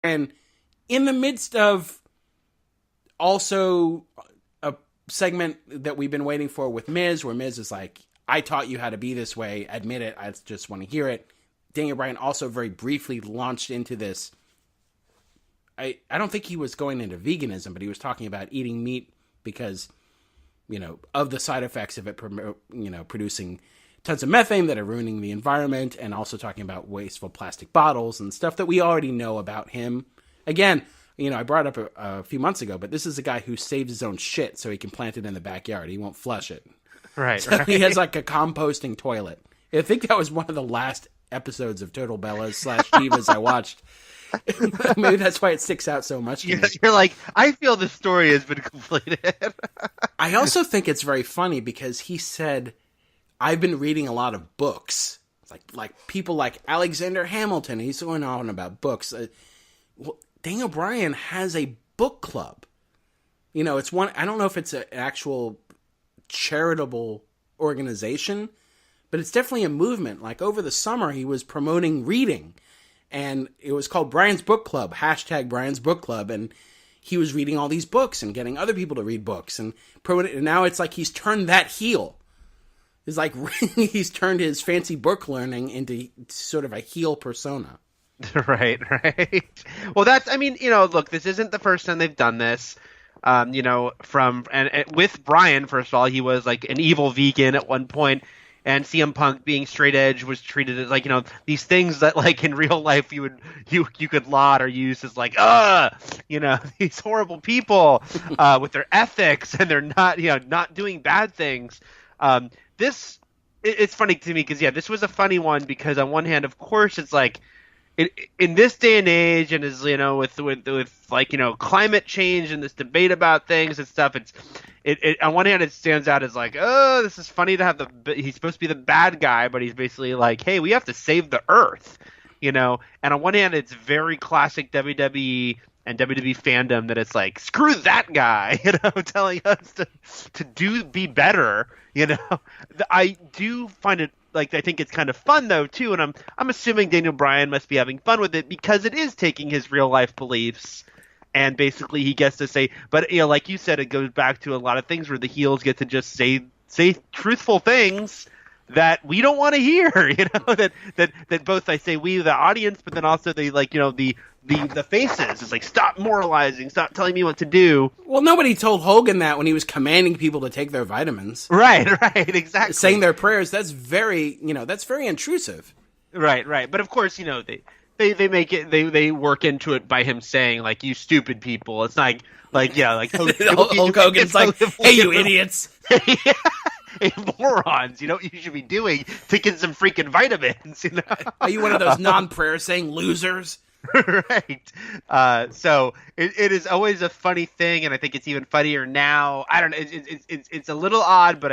And in the midst of also a segment that we've been waiting for with Miz, where Miz is like, I taught you how to be this way. Admit it. I just want to hear it. Daniel Bryan also very briefly launched into this. I don't think he was going into veganism, but he was talking about eating meat because, of the side effects of it, producing tons of methane that are ruining the environment, and also talking about wasteful plastic bottles and stuff that we already know about him. Again, I brought it up a few months ago, but this is a guy who saves his own shit so he can plant it in the backyard. He won't flush it. Right, so he has like a composting toilet. I think that was one of the last episodes of Total Bellas / Divas I watched. Maybe that's why it sticks out so much to me. You're like, I feel the story has been completed. I also think it's very funny because he said, I've been reading a lot of books. Like people like Alexander Hamilton. He's going on about books. Daniel Bryan has a book club. It's one, I don't know if it's an actual charitable organization, but it's definitely a movement. Like over the summer, he was promoting reading. And it was called Brian's Book Club, # Brian's Book Club. And he was reading all these books and getting other people to read books. And now it's like he's turned that heel. It's like he's turned his fancy book learning into sort of a heel persona. Right. Well, look, this isn't the first time they've done this. With Bryan, first of all, he was like an evil vegan at one point. And CM Punk being straight edge was treated as like, these things that like in real life you could laud or use as like, these horrible people with their ethics, and they're not doing bad things. It's funny to me because this was a funny one because on one hand, of course, it's like in this day and age, and as with like climate change and this debate about things and stuff, it on one hand it stands out as like, oh, this is funny to have he's supposed to be the bad guy, but he's basically like, hey, we have to save the earth, and on one hand it's very classic WWE and WWE fandom that it's like, screw that guy, telling us to be better, I do find it, like, I think it's kind of fun though too, and I'm assuming Daniel Bryan must be having fun with it because it is taking his real life beliefs and basically he gets to say, but like you said, it goes back to a lot of things where the heels get to just say truthful things that we don't want to hear, that both I say we the audience, but then also they like the faces. It's like, stop moralizing, stop telling me what to do. Well, nobody told Hogan that when he was commanding people to take their vitamins. Right, exactly. Saying their prayers, that's very intrusive. Right. But of course, they make it, they work into it by him saying like, you stupid people. It's like Hulk Hogan's like, hey, you idiots. Hey, morons, what you should be doing? Taking some freaking vitamins, Are you one of those non-prayer saying losers? Right. So it is always a funny thing, and I think it's even funnier now. I don't know. It's a little odd, but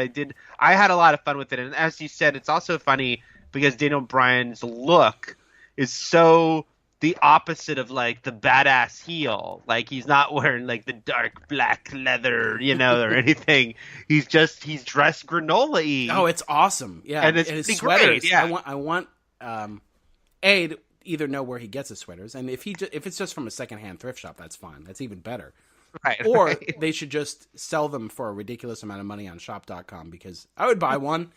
I had a lot of fun with it. And as you said, it's also funny because Daniel Bryan's look is so the opposite of like the badass heel. Like he's not wearing like the dark black leather, or anything. He's dressed granola-y. Oh, it's awesome. Yeah. And it's his sweaters. Great. Yeah. I want to either know where he gets his sweaters, and if it's just from a secondhand thrift shop, that's fine. That's even better. Right. Or right. they should just sell them for a ridiculous amount of money on shop.com, because I would buy one.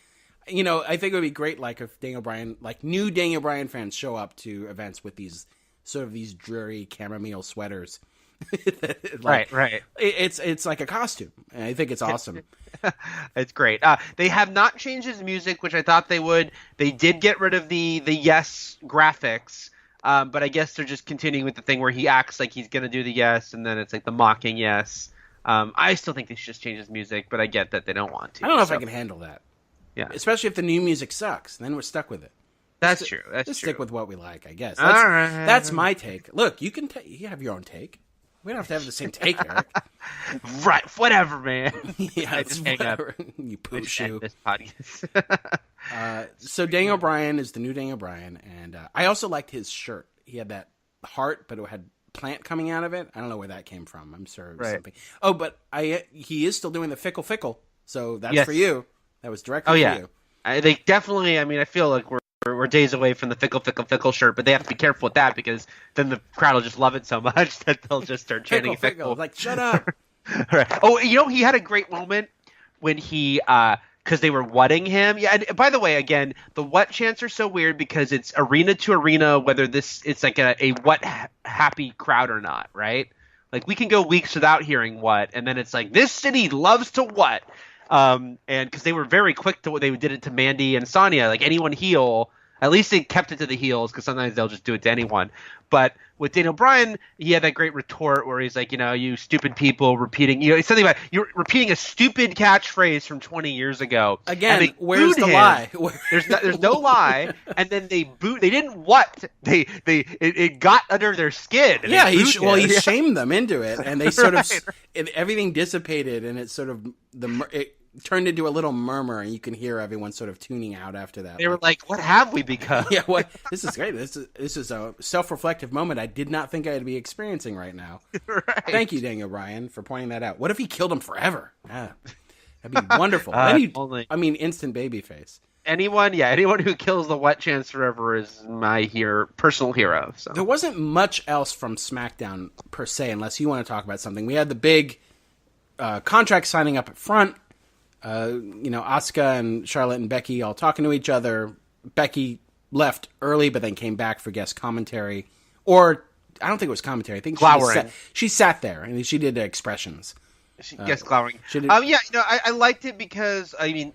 I think it would be great, like, if new Daniel Bryan fans show up to events with these dreary chamomile sweaters. Right. It's like a costume, and I think it's awesome. It's great. They have not changed his music, which I thought they would. They did get rid of the yes graphics, but I guess they're just continuing with the thing where he acts like he's going to do the yes, and then it's like the mocking yes. I still think they should just change his music, but I get that they don't want to. I don't know if I can handle that. Yeah. Especially if the new music sucks. Then we're stuck with it. That's true. Stick with what we like, I guess. All right. That's my take. Look, you have your own take. We don't have to have the same take, Eric. Right. Whatever, man. Yeah, I just hang up. You poo shoe. This podcast. So Daniel Bryan is the new Daniel Bryan, and I also liked his shirt. He had that heart, but it had plant coming out of it. I don't know where that came from. I'm sure it was something. Oh, but he is still doing the fickle, so that's for you. That was directly for you. They definitely. I mean, I feel like we're we're days away from the fickle shirt, but they have to be careful with that because then the crowd will just love it so much that they'll just start chanting fickle. Like, shut up. Right. Oh, he had a great moment when he because they were whatting him. Yeah, and by the way, again, the what chants are so weird because it's arena to arena, whether it's like a what happy crowd or not, right? Like we can go weeks without hearing what, and then it's like this city loves to what. And because they were very quick to what they did it to Mandy and Sonya, like anyone heel, at least they kept it to the heels because sometimes they'll just do it to anyone. But with Daniel Bryan, he had that great retort where he's like, you stupid people repeating, it's something about you're repeating a stupid catchphrase from 20 years ago. Again, where's the lie? There's no lie. And then they didn't what? It got under their skin. Yeah, he shamed them into it, and they sort of everything dissipated, and it sort of it turned into a little murmur, and you can hear everyone sort of tuning out after that. They were like, "What have we become?" Yeah, this is great. This is a self-reflective moment I did not think I'd be experiencing right now. Right. Thank you, Daniel Bryan, for pointing that out. What if he killed him forever? That'd be wonderful. Instant babyface. Anyone who kills the wet chance forever is my personal hero. So. There wasn't much else from SmackDown per se, unless you want to talk about something. We had the big contract signing up at front. Asuka and Charlotte and Becky all talking to each other. Becky left early, but then came back for guest commentary. Or, I don't think it was commentary. I think she sat there and she did expressions. Guest glowering. I liked it because, I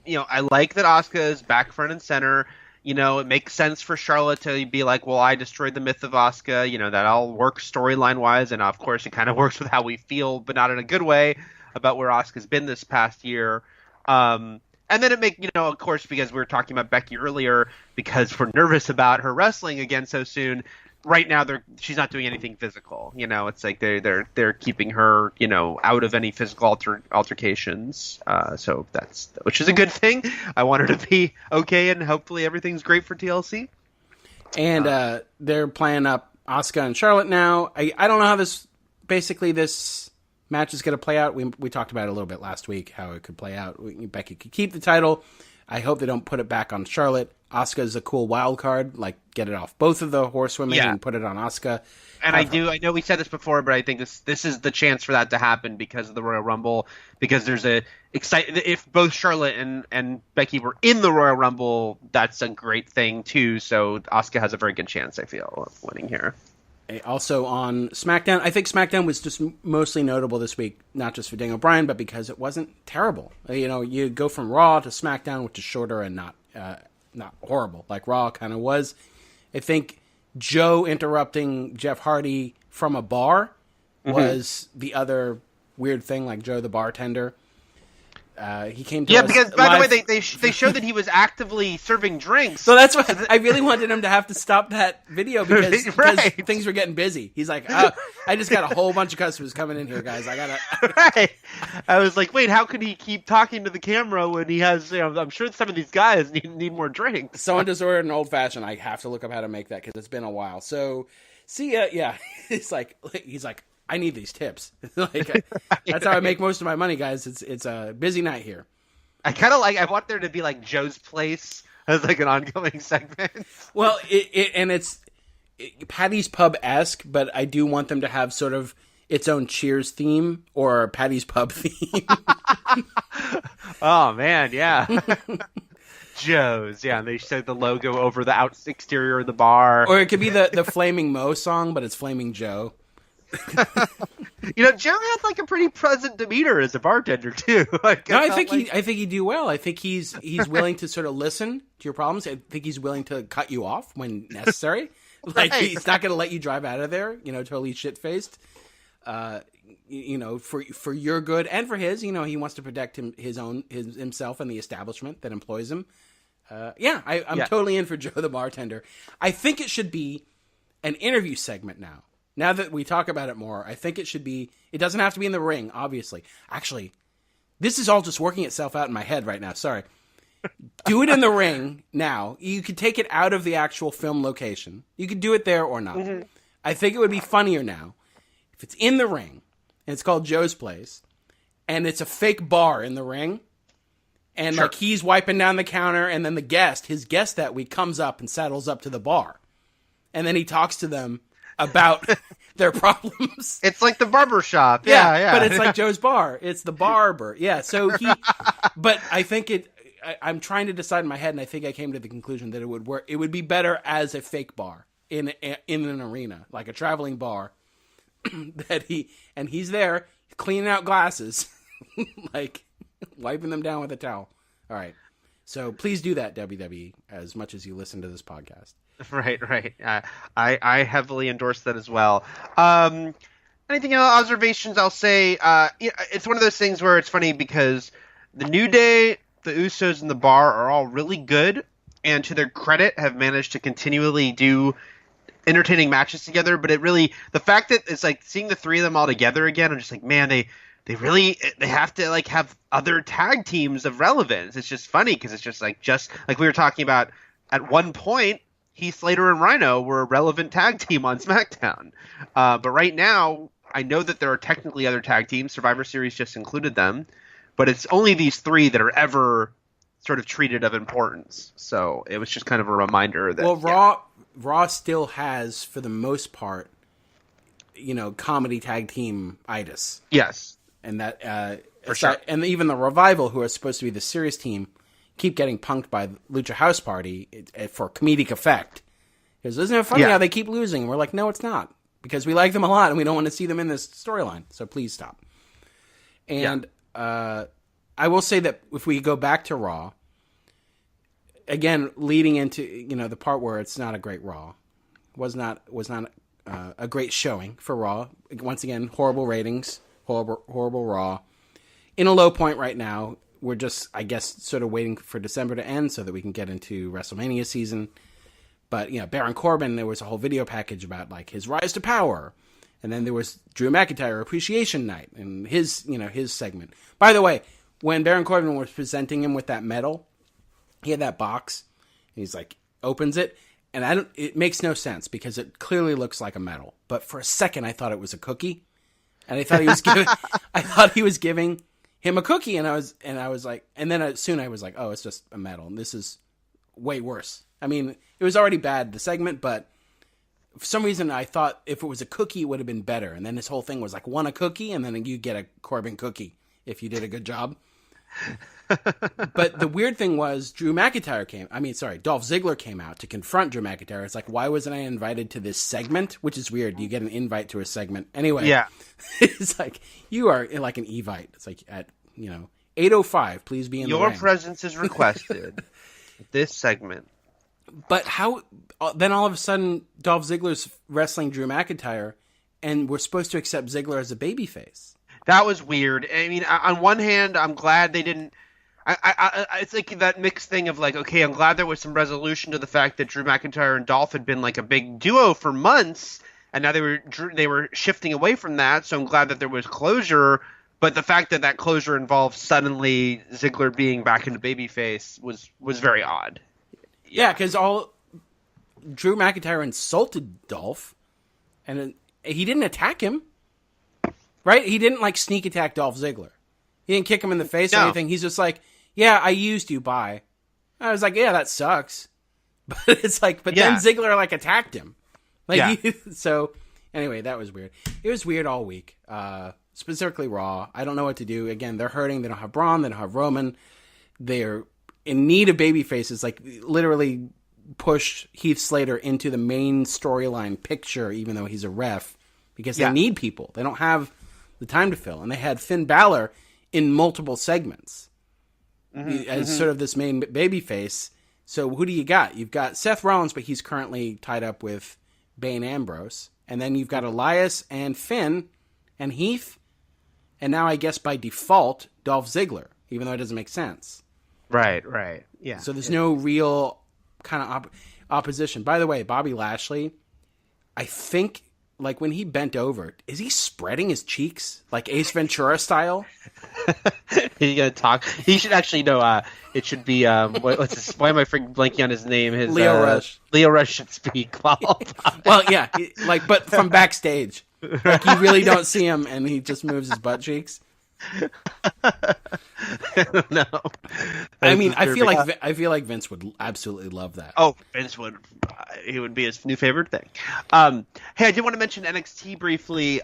like that Asuka is back front and center. It makes sense for Charlotte to be like, well, I destroyed the myth of Asuka. That all works storyline-wise. And, of course, it kind of works with how we feel, but not in a good way, about where Asuka's been this past year. And then of course, because we were talking about Becky earlier, because we're nervous about her wrestling again so soon. Right now, she's not doing anything physical. It's like they're keeping her, out of any physical altercations. So which is a good thing. I want her to be okay, and hopefully everything's great for TLC. And they're playing up Asuka and Charlotte now. I don't know how this match is going to play out. We talked about it a little bit last week, how it could play out. Becky could keep the title. I hope they don't put it back on Charlotte. Asuka's a cool wild card. Like, get it off both of the horsewomen and put it on Asuka. And I know we said this before, but I think this is the chance for that to happen because of the Royal Rumble. Because there's if both Charlotte and Becky were in the Royal Rumble, that's a great thing too. So Asuka has a very good chance, I feel, of winning here. Also on SmackDown, I think SmackDown was just mostly notable this week, not just for Daniel Bryan, but because it wasn't terrible. You go from Raw to SmackDown, which is shorter and not horrible, like Raw kind of was. I think Joe interrupting Jeff Hardy from a bar was the other weird thing, like Joe the bartender. He came to us because by live. the way, they showed that he was actively serving drinks. So that's why I really wanted him to have to stop that video because things were getting busy. He's like, I just got a whole bunch of customers coming in here, guys. I gotta. Right. I was like, wait, how could he keep talking to the camera when he has? I'm sure some of these guys need more drinks. Someone just ordered an old fashioned. I have to look up how to make that because it's been a while. So, he's like. I need these tips. That's how I make most of my money, guys. It's a busy night here. I want there to be like Joe's Place as like an ongoing segment. Well, it's Patty's Pub-esque, but I do want them to have sort of its own Cheers theme or Patty's Pub theme. Oh man, yeah. Joe's, yeah, and they showed the logo over the exterior of the bar. Or it could be the Flaming Mo song, but it's Flaming Joe. Joe had like a pretty pleasant demeanor as a bartender too. I think he'd do well. I think he's willing to sort of listen to your problems. I think he's willing to cut you off when necessary. Like he's not going to let you drive out of there, totally shit faced. For your good and for his. He wants to protect himself and the establishment that employs him. I'm totally in for Joe the bartender. I think it should be an interview segment now. Now that we talk about it more, I think it should be... It doesn't have to be in the ring, obviously. Actually, this is all just working itself out in my head right now. Sorry. Do it in the ring now. You could take it out of the actual film location. You could do it there or not. Mm-hmm. I think it would be funnier now if it's in the ring, and it's called Joe's Place, and it's a fake bar in the ring, And like he's wiping down the counter, and then his guest that week comes up and saddles up to the bar. And then he talks to them about their problems. It's like the barber shop. Yeah. But it's like Joe's bar. It's the barber. Yeah. So but I think I'm trying to decide in my head, and I think I came to the conclusion that it would work. It would be better as a fake bar in an arena, like a traveling bar he's there cleaning out glasses, like wiping them down with a towel. All right. So please do that, WWE, as much as you listen to this podcast. Right. I heavily endorse that as well. Anything else, observations? I'll say it's one of those things where it's funny because the New Day, the Usos, and the Bar are all really good, and to their credit, have managed to continually do entertaining matches together. But the fact that it's like seeing the three of them all together again, I'm just like, man, they have to like have other tag teams of relevance. It's just funny because it's just like we were talking about at one point, Heath Slater and Rhino were a relevant tag team on SmackDown. But right now, I know that there are technically other tag teams. Survivor Series just included them. But it's only these three that are ever sort of treated of importance. So it was just kind of a reminder that... Well, Raw still has, for the most part, comedy tag team itis. Yes. And that... for sure. And even the Revival, who are supposed to be the serious team, keep getting punked by Lucha House Party for comedic effect. Because isn't it funny how they keep losing? And we're like, no, it's not. Because we like them a lot and we don't want to see them in this storyline. So please stop. And I will say that if we go back to Raw, again, leading into the part where it's not a great Raw, was not a great showing for Raw. Once again, horrible ratings, horrible Raw. In a low point right now. We're just, I guess, sort of waiting for December to end so that we can get into WrestleMania season. But, Baron Corbin, there was a whole video package about, like, his rise to power. And then there was Drew McIntyre Appreciation Night and his segment. By the way, when Baron Corbin was presenting him with that medal, he had that box. And he's like, opens it. And it makes no sense because it clearly looks like a medal. But for a second, I thought it was a cookie. And I thought he was giving him a cookie, and I was like, and then soon I was like, oh, it's just a medal, and this is way worse. I mean, it was already bad, the segment, but for some reason I thought if it was a cookie, it would have been better. And then this whole thing was like, one a cookie, and then you get a Corbin cookie if you did a good job. But the weird thing was Dolph Ziggler came out to confront Drew McIntyre. It's like, why wasn't I invited to this segment? Which is weird. You get an invite to a segment. Anyway, it's like, you are like an evite. It's like at, 8:05, please be in the ring. Your presence is requested. This segment. But how, then all of a sudden, Dolph Ziggler's wrestling Drew McIntyre, and we're supposed to accept Ziggler as a babyface. That was weird. I mean, on one hand, I'm glad they didn't. It's like that mixed thing of like, okay, I'm glad there was some resolution to the fact that Drew McIntyre and Dolph had been like a big duo for months, and now they were shifting away from that. So I'm glad that there was closure. But the fact that closure involved suddenly Ziggler being back into babyface was very odd. Yeah, because Drew McIntyre insulted Dolph, and he didn't attack him. Right? He didn't, like, sneak attack Dolph Ziggler. He didn't kick him in the face or anything. He's just like, yeah, I used you, bye. I was like, yeah, that sucks. But it's like, then Ziggler, like, attacked him. Like, so, anyway, that was weird. It was weird all week. Specifically Raw. I don't know what to do. Again, they're hurting. They don't have Braun. They don't have Roman. They're in need of baby faces. Like, literally push Heath Slater into the main storyline picture, even though he's a ref. Because they need people. They don't have the time to fill. And they had Finn Balor in multiple segments as sort of this main babyface. So who do you got? You've got Seth Rollins, but he's currently tied up with Bane Ambrose. And then you've got Elias and Finn and Heath. And now I guess by default, Dolph Ziggler, even though it doesn't make sense. Right. Yeah. So there's no real kind of opposition. By the way, Bobby Lashley, I think... like, when he bent over, is he spreading his cheeks? Like Ace Ventura style? He's going to talk. He should actually know, it should be, why am I freaking blanking on his name? Leo Rush. Leo Rush should speak. Well, yeah, but from backstage. Like, you really don't see him, and he just moves his butt cheeks. I don't know. I mean, I feel like Vince would absolutely love that. Oh, Vince would. He would be his new favorite thing. Hey, I did want to mention NXT briefly.